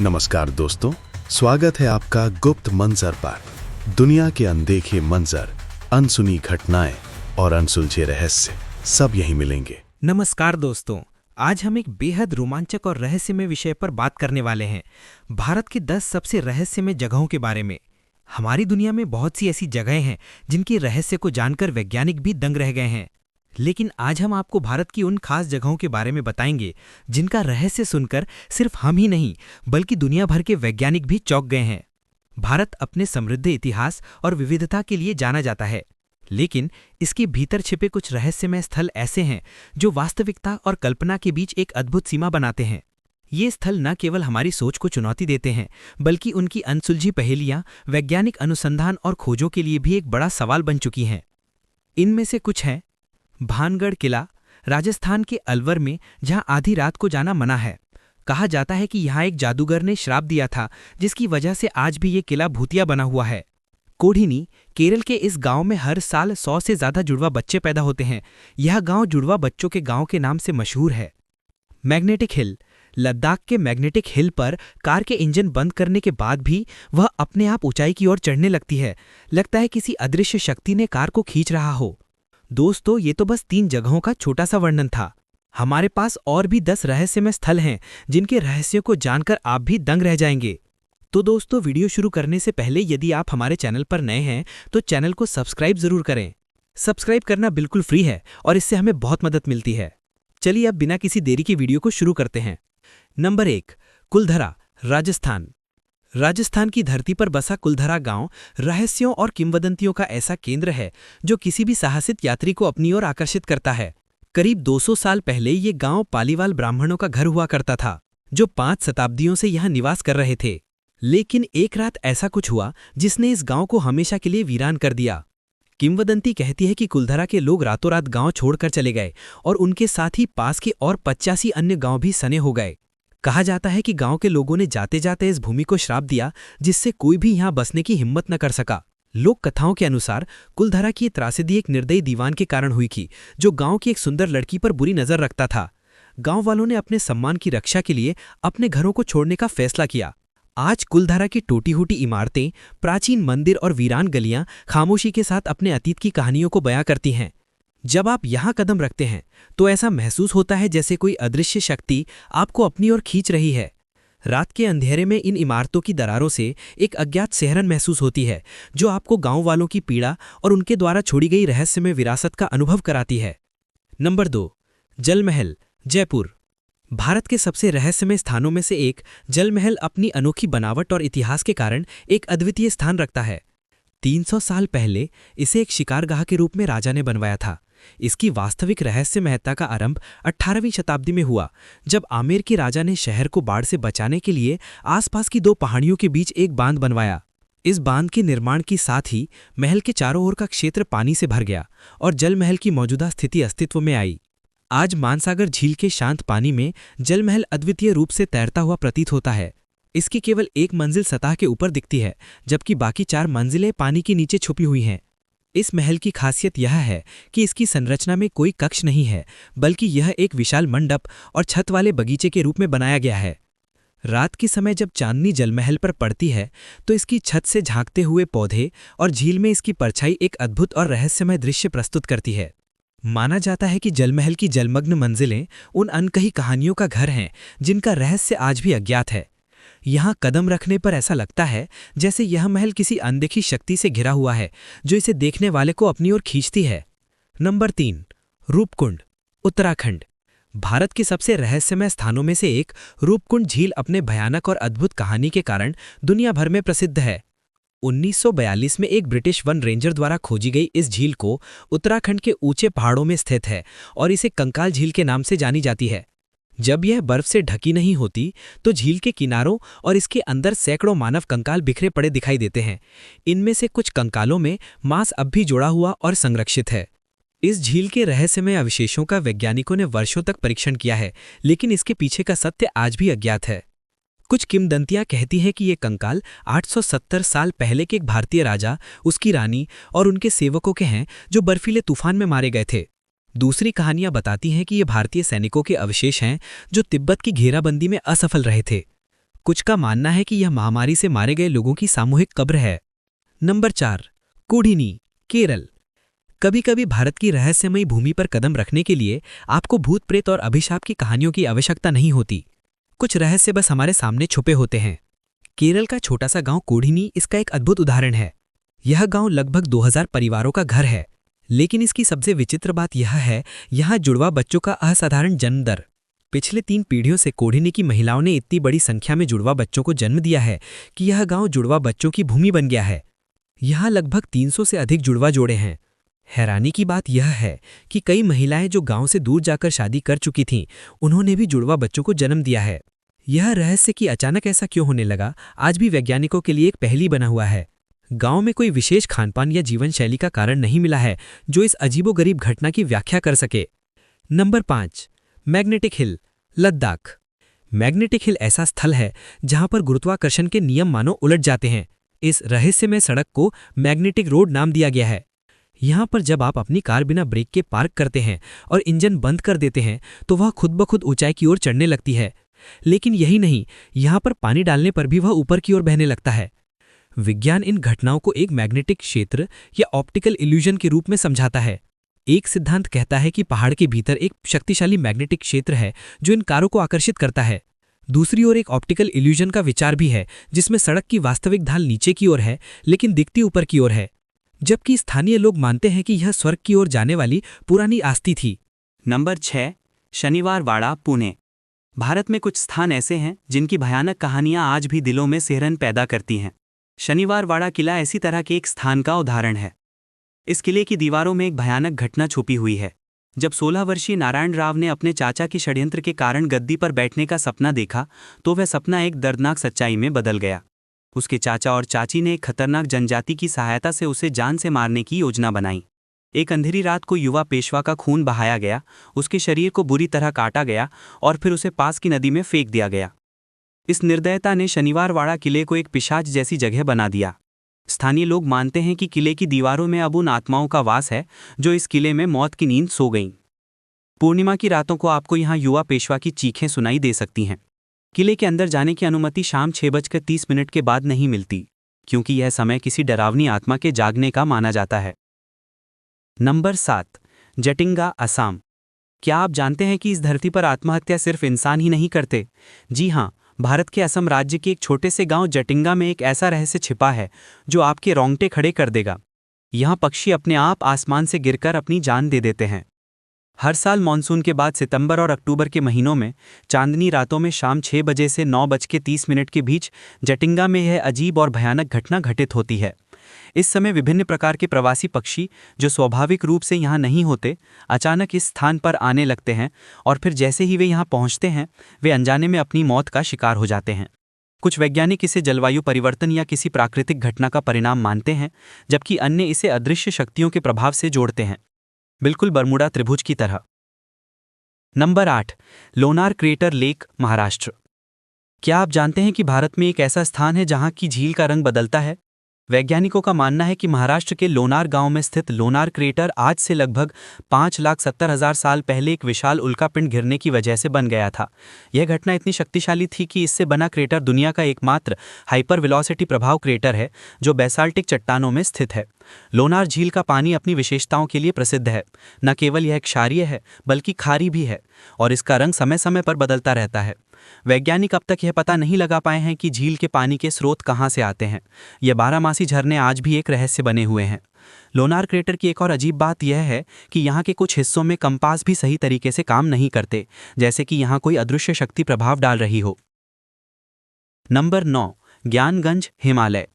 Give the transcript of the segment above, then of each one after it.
नमस्कार दोस्तों, स्वागत है आपका गुप्त मंजर पर। दुनिया के अनदेखे मंजर, अनसुनी घटनाएं और अनसुलझे रहस्य सब यहीं मिलेंगे। नमस्कार दोस्तों, आज हम एक बेहद रोमांचक और रहस्यमय विषय पर बात करने वाले हैं। भारत के 10 सबसे रहस्यमय जगहों के बारे में। हमारी दुनिया में बहुत सी ऐसी जगहें हैं जिनकी रहस्य को जानकर वैज्ञानिक भी दंग रह गए हैं, लेकिन आज हम आपको भारत की उन खास जगहों के बारे में बताएंगे जिनका रहस्य सुनकर सिर्फ हम ही नहीं बल्कि दुनिया भर के वैज्ञानिक भी चौंक गए हैं। भारत अपने समृद्ध इतिहास और विविधता के लिए जाना जाता है, लेकिन इसके भीतर छिपे कुछ रहस्यमय स्थल ऐसे हैं जो वास्तविकता और कल्पना के बीच एक अद्भुत सीमा बनाते हैं। ये स्थल न केवल हमारी सोच को चुनौती देते हैं, बल्कि उनकी अनसुलझी पहेलियां वैज्ञानिक अनुसंधान और खोजों के लिए भी एक बड़ा सवाल बन चुकी हैं। इनमें से कुछ हैं भानगढ़ किला, राजस्थान के अलवर में, जहां आधी रात को जाना मना है। कहा जाता है कि यहां एक जादूगर ने श्राप दिया था, जिसकी वजह से आज भी ये किला भूतिया बना हुआ है। कोढ़िनी, केरल के इस गांव में हर साल 100 से ज्यादा जुड़वा बच्चे पैदा होते हैं। यह गांव जुड़वा बच्चों के गांव के नाम से मशहूर है। मैग्नेटिक हिल, लद्दाख के मैग्नेटिक हिल पर कार के इंजन बंद करने के बाद भी वह अपने आप ऊंचाई की ओर चढ़ने लगती है। लगता है किसी अदृश्य शक्ति ने कार को खींच रहा हो। दोस्तों, ये तो बस 3 जगहों का छोटा सा वर्णन था। हमारे पास और भी 10 रहस्यमय स्थल हैं जिनके रहस्यों को जानकर आप भी दंग रह जाएंगे। तो दोस्तों, वीडियो शुरू करने से पहले यदि आप हमारे चैनल पर नए हैं तो चैनल को सब्सक्राइब जरूर करें। सब्सक्राइब करना बिल्कुल फ्री है और इससे हमें बहुत मदद मिलती है। चलिए अब बिना किसी देरी की वीडियो को शुरू करते हैं। नंबर 1, कुलधरा, राजस्थान। राजस्थान की धरती पर बसा कुलधरा गांव रहस्यों और किंवदंतियों का ऐसा केंद्र है जो किसी भी साहसिक यात्री को अपनी ओर आकर्षित करता है। करीब 200 साल पहले ये गांव पालीवाल ब्राह्मणों का घर हुआ करता था, जो 5 शताब्दियों से यहां निवास कर रहे थे। लेकिन एक रात ऐसा कुछ हुआ जिसने इस गांव को हमेशा के लिए वीरान कर दिया। किंवदंती कहती है कि कुलधरा के लोग रातों रात गांव छोड़कर चले गए और उनके साथ ही पास के और 85 अन्य गांव भी सने हो गए। कहा जाता है कि गांव के लोगों ने जाते जाते इस भूमि को श्राप दिया, जिससे कोई भी यहां बसने की हिम्मत न कर सका। लोक कथाओं के अनुसार कुलधरा की त्रासदी एक निर्दयी दीवान के कारण हुई थी, जो गांव की एक सुंदर लड़की पर बुरी नजर रखता था। गांव वालों ने अपने सम्मान की रक्षा के लिए अपने घरों को छोड़ने का फैसला किया। आज कुलधरा की टूटी-फूटी इमारतें, प्राचीन मंदिर और वीरान गलियां खामोशी के साथ अपने अतीत की कहानियों को बयां करती हैं। जब आप यहां कदम रखते हैं तो ऐसा महसूस होता है जैसे कोई अदृश्य शक्ति आपको अपनी ओर खींच रही है। रात के अंधेरे में इन इमारतों की दरारों से एक अज्ञात सिहरन महसूस होती है, जो आपको गांव वालों की पीड़ा और उनके द्वारा छोड़ी गई रहस्यमय विरासत का अनुभव कराती है। नंबर 2, जल महल, जयपुर। भारत के सबसे रहस्यमय स्थानों में से एक जल महल अपनी अनोखी बनावट और इतिहास के कारण एक अद्वितीय स्थान रखता है। 300 साल पहले इसे एक शिकारगाह के रूप में राजा ने बनवाया था। इसकी वास्तविक रहस्य महत्ता का आरंभ 18वीं शताब्दी में हुआ, जब आमेर के राजा ने शहर को बाढ़ से बचाने के लिए आसपास की 2 पहाड़ियों के बीच एक बांध बनवाया। इस बांध के निर्माण के साथ ही महल के चारों ओर का क्षेत्र पानी से भर गया और जल महल की मौजूदा स्थिति अस्तित्व में आई। आज मानसागर झील के शांत पानी में जल महल अद्वितीय रूप से तैरता हुआ प्रतीत होता है। इसकी केवल एक मंजिल सतह के ऊपर दिखती है, जबकि बाकी 4 मंजिलें पानी के नीचे छुपी हुई हैं। इस महल की खासियत यह है कि इसकी संरचना में कोई कक्ष नहीं है, बल्कि यह एक विशाल मंडप और छत वाले बगीचे के रूप में बनाया गया है। रात के समय जब चांदनी जलमहल पर पड़ती है तो इसकी छत से झांकते हुए पौधे और झील में इसकी परछाई एक अद्भुत और रहस्यमय दृश्य प्रस्तुत करती है। माना जाता है कि जलमहल की जलमग्न मंजिलें उन अनकही कहानियों का घर हैं जिनका रहस्य आज भी अज्ञात है। यहाँ कदम रखने पर ऐसा लगता है जैसे यह महल किसी अनदेखी शक्ति से घिरा हुआ है, जो इसे देखने वाले को अपनी ओर खींचती है। नंबर 3, रूपकुंड, उत्तराखंड। भारत के सबसे रहस्यमय स्थानों में से एक रूपकुंड झील अपने भयानक और अद्भुत कहानी के कारण दुनिया भर में प्रसिद्ध है। 1942 में एक ब्रिटिश वन रेंजर द्वारा खोजी गई इस झील को उत्तराखंड के ऊंचे पहाड़ों में स्थित है और इसे कंकाल झील के नाम से जानी जाती है। जब यह बर्फ से ढकी नहीं होती तो झील के किनारों और इसके अंदर सैकड़ों मानव कंकाल बिखरे पड़े दिखाई देते हैं। इनमें से कुछ कंकालों में मांस अब भी जोड़ा हुआ और संरक्षित है। इस झील के रहस्यमय अवशेषों का वैज्ञानिकों ने वर्षों तक परीक्षण किया है, लेकिन इसके पीछे का सत्य आज भी अज्ञात है। कुछ किंवदंतियां कहती हैं कि ये कंकाल 870 साल पहले के एक भारतीय राजा, उसकी रानी और उनके सेवकों के हैं, जो बर्फीले तूफान में मारे गए थे। दूसरी कहानियां बताती हैं कि ये भारतीय सैनिकों के अवशेष हैं जो तिब्बत की घेराबंदी में असफल रहे थे। कुछ का मानना है कि यह महामारी से मारे गए लोगों की सामूहिक कब्र है। नंबर 4, कोढ़िनी, केरल। कभी कभी भारत की रहस्यमयी भूमि पर कदम रखने के लिए आपको भूत प्रेत और अभिशाप की कहानियों की आवश्यकता नहीं होती। कुछ रहस्य बस हमारे सामने छुपे होते हैं। केरल का छोटा सा गांव कोढ़िनी इसका एक अद्भुत उदाहरण है। यह गांव लगभग 2000 परिवारों का घर है, लेकिन इसकी सबसे विचित्र बात यह है, यहाँ जुड़वा बच्चों का असाधारण जन्म दर। पिछले 3 पीढ़ियों से कोढ़िनी की महिलाओं ने इतनी बड़ी संख्या में जुड़वा बच्चों को जन्म दिया है कि यह गांव जुड़वा बच्चों की भूमि बन गया है। यहाँ लगभग 300 से अधिक जुड़वा जोड़े हैं। हैरानी की बात यह है कि कई महिलाएं जो गांव से दूर जाकर शादी कर चुकी थीं, उन्होंने भी जुड़वा बच्चों को जन्म दिया है। यह रहस्य कि अचानक ऐसा क्यों होने लगा, आज भी वैज्ञानिकों के लिए एक पहेली बना हुआ है। गांव में कोई विशेष खानपान या जीवन शैली का कारण नहीं मिला है जो इस अजीबोगरीब घटना की व्याख्या कर सके। Number 5, magnetic hill, Ladakh. Magnetic hill ऐसा स्थल है जहां पर गुरुत्वाकर्षण के नियम मानो उलट जाते हैं। इस रहस्यमय सड़क को मैग्नेटिक रोड नाम दिया गया है। यहाँ पर जब आप अपनी कार बिना ब्रेक के पार्क करते हैं और इंजन बंद कर देते हैं तो वह खुद ब खुद ऊंचाई की ओर चढ़ने लगती है। लेकिन यही नहीं, यहाँ पर पानी डालने पर भी वह ऊपर की ओर बहने लगता है। विज्ञान इन घटनाओं को एक मैग्नेटिक क्षेत्र या ऑप्टिकल इल्यूजन के रूप में समझाता है। एक सिद्धांत कहता है कि पहाड़ के भीतर एक शक्तिशाली मैग्नेटिक क्षेत्र है जो इन कारों को आकर्षित करता है। दूसरी ओर एक ऑप्टिकल इल्यूजन का विचार भी है जिसमें सड़क की वास्तविक ढाल नीचे की ओर है लेकिन दिखती ऊपर की ओर है, जबकि स्थानीय लोग मानते हैं कि यह स्वर्ग की ओर जाने वाली पुरानी आस्ती थी। नंबर 6, शनिवार वाड़ा, पुणे। भारत में कुछ स्थान ऐसे हैं जिनकी भयानक कहानियां आज भी दिलों में सिहरन पैदा करती हैं। शनिवार वाड़ा किला ऐसी तरह के एक स्थान का उदाहरण है। इस किले की दीवारों में एक भयानक घटना छुपी हुई है। जब 16 वर्षीय नारायण राव ने अपने चाचा की षड्यंत्र के कारण गद्दी पर बैठने का सपना देखा तो वह सपना एक दर्दनाक सच्चाई में बदल गया। उसके चाचा और चाची ने एक खतरनाक जनजाति की सहायता से उसे जान से मारने की योजना बनाई। एक अंधेरी रात को युवा पेशवा का खून बहाया गया, उसके शरीर को बुरी तरह काटा गया और फिर उसे पास की नदी में फेंक दिया गया। इस निर्दयता ने शनिवार वाड़ा किले को एक पिशाच जैसी जगह बना दिया। स्थानीय लोग मानते हैं कि किले की दीवारों में अब उन आत्माओं का वास है जो इस किले में मौत की नींद सो गईं। पूर्णिमा की रातों को आपको यहाँ युवा पेशवा की चीखें सुनाई दे सकती हैं। किले के अंदर जाने की अनुमति शाम 6:30 के बाद नहीं मिलती, क्योंकि यह समय किसी डरावनी आत्मा के जागने का माना जाता है। नंबर 7, जटिंगा, असम। क्या आप जानते हैं कि इस धरती पर आत्महत्या सिर्फ इंसान ही नहीं करते? जी हाँ, भारत के असम राज्य के एक छोटे से गांव जटिंगा में एक ऐसा रहस्य छिपा है जो आपके रोंगटे खड़े कर देगा। यहाँ पक्षी अपने आप आसमान से गिरकर अपनी जान दे देते हैं। हर साल मानसून के बाद सितंबर और अक्टूबर के महीनों में चांदनी रातों में शाम 6 बजे से 9:30 के बीच जटिंगा में यह अजीब और भयानक घटना घटित होती है। इस समय विभिन्न प्रकार के प्रवासी पक्षी जो स्वाभाविक रूप से यहाँ नहीं होते, अचानक इस स्थान पर आने लगते हैं और फिर जैसे ही वे यहाँ पहुँचते हैं वे अनजाने में अपनी मौत का शिकार हो जाते हैं। कुछ वैज्ञानिक इसे जलवायु परिवर्तन या किसी प्राकृतिक घटना का परिणाम मानते हैं, जबकि अन्य इसे अदृश्य शक्तियों के प्रभाव से जोड़ते हैं, बिल्कुल बरमूडा त्रिभुज की तरह। Number 8, Lonar crater lake, Maharashtra. क्या आप जानते हैं कि भारत में एक ऐसा स्थान है जहां की झील का रंग बदलता है? वैज्ञानिकों का मानना है कि महाराष्ट्र के लोनार गांव में स्थित लोनार क्रेटर आज से लगभग 5,70,000 साल पहले एक विशाल उल्कापिंड गिरने की वजह से बन गया था। यह घटना इतनी शक्तिशाली थी कि इससे बना क्रेटर दुनिया का एकमात्र हाइपर वेलोसिटी प्रभाव क्रेटर है जो बेसाल्टिक चट्टानों में स्थित है। लोनार झील का पानी अपनी विशेषताओं के लिए प्रसिद्ध है। न केवल यह क्षारीय है बल्कि खारी भी है और इसका रंग समय समय पर बदलता रहता है। वैज्ञानिक अब तक यह पता नहीं लगा पाए हैं कि झील के पानी के स्रोत कहाँ से आते हैं। ये 12मासी झरने आज भी एक रहस्य बने हुए हैं। लोनार क्रेटर की एक और अजीब बात यह है कि यहाँ के कुछ हिस्सों में कंपास भी सही तरीके से काम नहीं करते, जैसे कि यहाँ कोई अदृश्य शक्ति प्रभाव डाल रही हो। नंबर 9, ज्ञानगंज, हिमालय।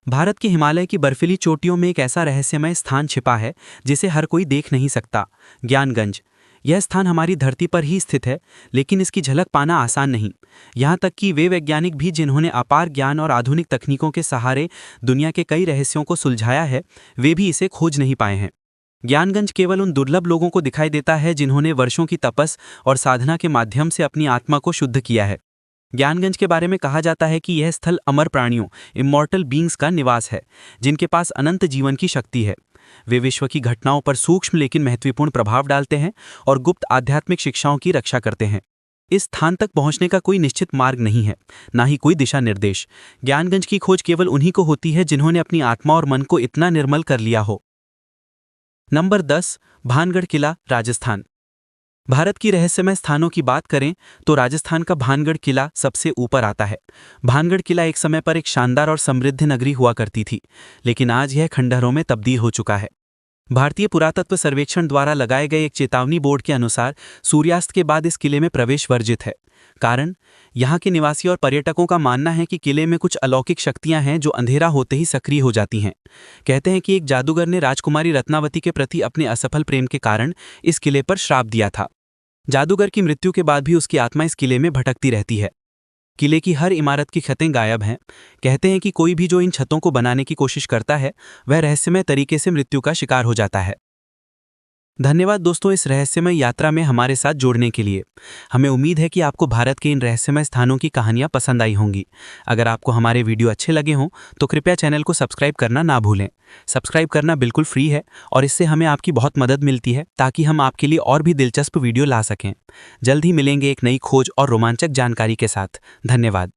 भारत के हिमालय की बर्फीली चोटियों में एक ऐसा रहस्यमय स्थान छिपा है जिसे हर कोई देख नहीं सकता, ज्ञानगंज। यह स्थान हमारी धरती पर ही स्थित है, लेकिन इसकी झलक पाना आसान नहीं। यहाँ तक कि वे वैज्ञानिक भी जिन्होंने अपार ज्ञान और आधुनिक तकनीकों के सहारे दुनिया के कई रहस्यों को सुलझाया है, वे भी इसे खोज नहीं पाए हैं। ज्ञानगंज केवल उन दुर्लभ लोगों को दिखाई देता है जिन्होंने वर्षों की तपस और साधना के माध्यम से अपनी आत्मा को शुद्ध किया है। ज्ञानगंज के बारे में कहा जाता है कि यह स्थल अमर प्राणियों, इमॉर्टल बींग्स का निवास है, जिनके पास अनंत जीवन की शक्ति है। वे विश्व की घटनाओं पर सूक्ष्म लेकिन महत्वपूर्ण प्रभाव डालते हैं और गुप्त आध्यात्मिक शिक्षाओं की रक्षा करते हैं। इस स्थान तक पहुंचने का कोई निश्चित मार्ग नहीं है, ना ही कोई दिशा निर्देश। ज्ञानगंज की खोज केवल उन्हीं को होती है जिन्होंने अपनी आत्मा और मन को इतना निर्मल कर लिया हो। नंबर 10, भानगढ़ किला, राजस्थान। भारत की रहस्यमय स्थानों की बात करें तो राजस्थान का भानगढ़ किला सबसे ऊपर आता है। भानगढ़ किला एक समय पर एक शानदार और समृद्ध नगरी हुआ करती थी, लेकिन आज यह खंडहरों में तब्दील हो चुका है। भारतीय पुरातत्व सर्वेक्षण द्वारा लगाए गए एक चेतावनी बोर्ड के अनुसार सूर्यास्त के बाद इस किले में प्रवेश वर्जित है। कारण, यहाँ के निवासी और पर्यटकों का मानना है कि किले में कुछ अलौकिक शक्तियां हैं जो अंधेरा होते ही सक्रिय हो जाती हैं। कहते हैं कि एक जादूगर ने राजकुमारी रत्नावती के प्रति अपने असफल प्रेम के कारण इस किले पर श्राप दिया था। जादूगर की मृत्यु के बाद भी उसकी आत्मा इस किले में भटकती रहती है। किले की हर इमारत की छतें गायब हैं। कहते हैं कि कोई भी जो इन छतों को बनाने की कोशिश करता है वह रहस्यमय तरीके से मृत्यु का शिकार हो जाता है। धन्यवाद दोस्तों, इस रहस्यमय यात्रा में हमारे साथ जुड़ने के लिए। हमें उम्मीद है कि आपको भारत के इन रहस्यमय स्थानों की कहानियां पसंद आई होंगी। अगर आपको हमारे वीडियो अच्छे लगे हों तो कृपया चैनल को सब्सक्राइब करना ना भूलें। सब्सक्राइब करना बिल्कुल फ्री है और इससे हमें आपकी बहुत मदद मिलती है ताकि हम आपके लिए और भी दिलचस्प वीडियो ला सकें। जल्द ही मिलेंगे एक नई खोज और रोमांचक जानकारी के साथ। धन्यवाद।